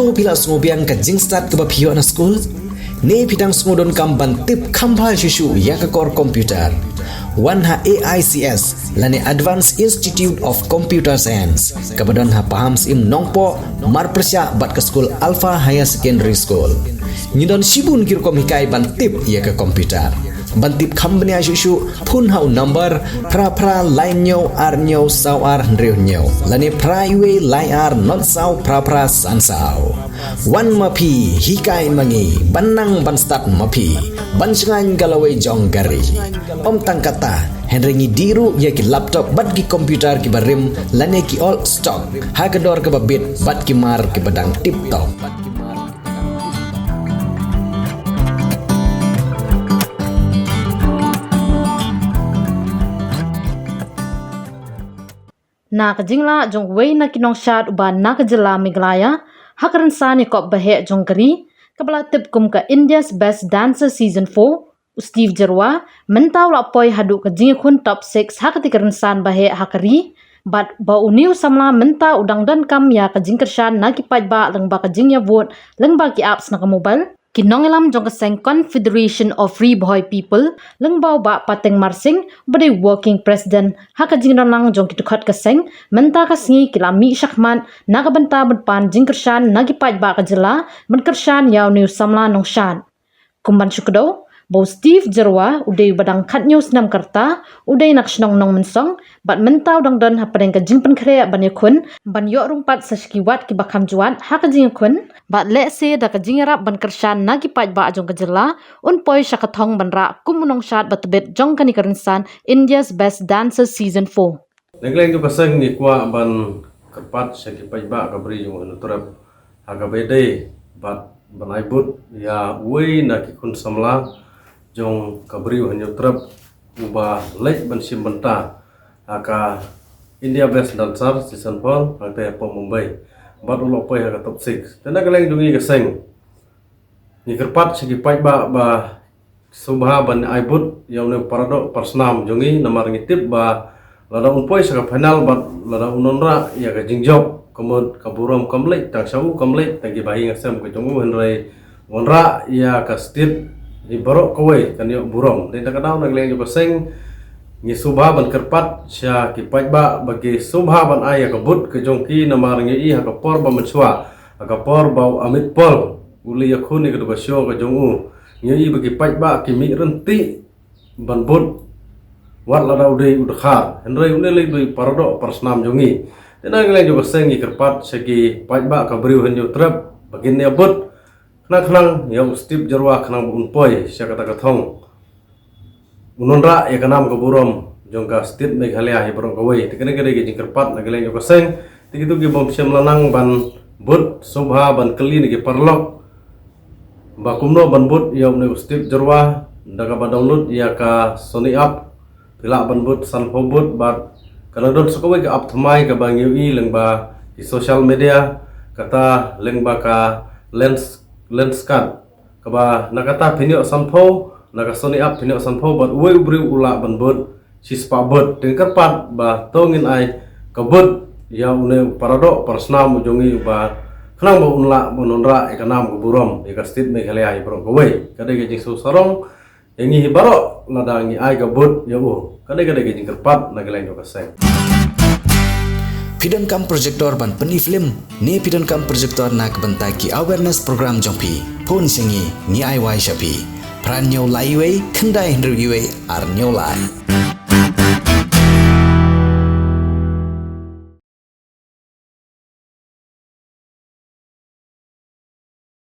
to pila sngobiang ka jingstat ke bapio na school ne pidang sngodon kam ban tip khambha shishu ya ka core computer wan ha AICS lane Advanced Institute of Computer Science kabadon ha paham sim nongpo mar persya bat ke school Alpha Higher Secondary School nyidon sibun kirkom hikai ban tip ya ka computer bantip khambnia shishu phun hau number pra line nyo ar nyo sau ar ndreu nyo lane praiwe line ar not sau pra san sau wan mapi hikai mangi banang ban start mapi ban sengan galawai jong gari om tangkata henrengi diru ya ki laptop bat ki computer ki barim lane ki all stock hagador ke babit bat ki mar ki badang tip top. Na kajingla jong wei na kinong shat uba na kajila miglaya hakaran sani kop bahe jong kari kabla tip kum ka India's Best Dancer Season 4 Steve Jarwa mentau la poi hadu kajing kun top 6 hakati karan san bahe hakari bat ba uniu samla menta udang dan kam ya kajing kersan na kipat ba leng ba kajing ya vote leng ba ki apps na ka mobile kinongelam jong kaseng Confederation of Free Boy People leng bau ba pateng marsing bade working president hakajing ranang jong kitukhat kaseng menta kasingi kilami syakman nagabanta berpan jingkersan nagipat ba kajela menkersan yau new samla nongshan kumban syukdo Bau Steve Jarwa udai badang kat news nam karta udai nak senong nong mensong bat mentau dang dan hapadeng kajing penkrea ban yakun ban yok rumpat saskiwat ki bakam juat ha kajing yakun bat le se da kajing rap ban kersan nagi paj ba ajong kajela un poi syakathong ban ra kum nong shat batbet jong kani karinsan India's Best Dancer Season 4 Negleng tu pasang ni kwa ban kerpat saki paj ba kabri jong anutrap agabede bat banaibut ya wei nak ikun samla jong kabri hanyo trap uba lek ban sim banta aka India Best Dancer Season 4 ate po Mumbai bat ulo pai aka top 6 tanda kaleng dungi keseng ni kerpat segi pai ba subha ban aibut yang ne parado persnam jongi namar ngitip ba lada unpoi saka final bat lada unonra ya ka jingjob komod kaburam komplek tang sau komplek tang bahi ngasam ke jongu henrai onra ya ka stit ibarok kowe kan yo burom den takadaw nagleng jo seng ni subha ban kerpat sya ki pajba bagi subha ban aya kabut ke jongki namar ngi ha ka por ba menswa ka por ba amit pol uli yakhun ni ka basyo ka jongu ngi bagi pajba ki mi renti ban bud wat la daw de udkhar henrai unele dui parado persnam jongi den nagleng jo seng ni kerpat sya ki pajba ka briu hanyo trap bagin ne abut Nang ya Steve Jarwa kanang unpoi sya kata kathong unonra ya kanam kaburom jongka Steve Meghalaya hi borong kawai tikene kede ge jingkerpat nageleng jo kaseng tigitu ge bom syam lanang ban bud subha ban keli ni ge parlok bakumno ban bud ya Steve Jarwa daga ba download ya ka Sony app pila ban bud san hobut bat kana don sokwe ge app thamai ka bang ui leng ba di social media kata leng ba ka lenskan kaba nakata pinyo sanpho naka Sony app pinyo sanpho bat uwe ubri ula ban bud sispa bud dengker pat ba tongin ai kabut ya une parado persnam jongi ba khnang ba unla bononra ekanam kuburom eka Steve Meghalaya hi pro kowe kade ge jing sarong yangi hibaro ladangi ai kabut ya u kade ge jingker pat nageleng jo kaseng Pidon kam projector ban peni film ne pidon kam projector nak bentai ki awareness program jongpi pon singi ni ai wai shapi pran nyau lai wei khandai hndru yue ar nyau lai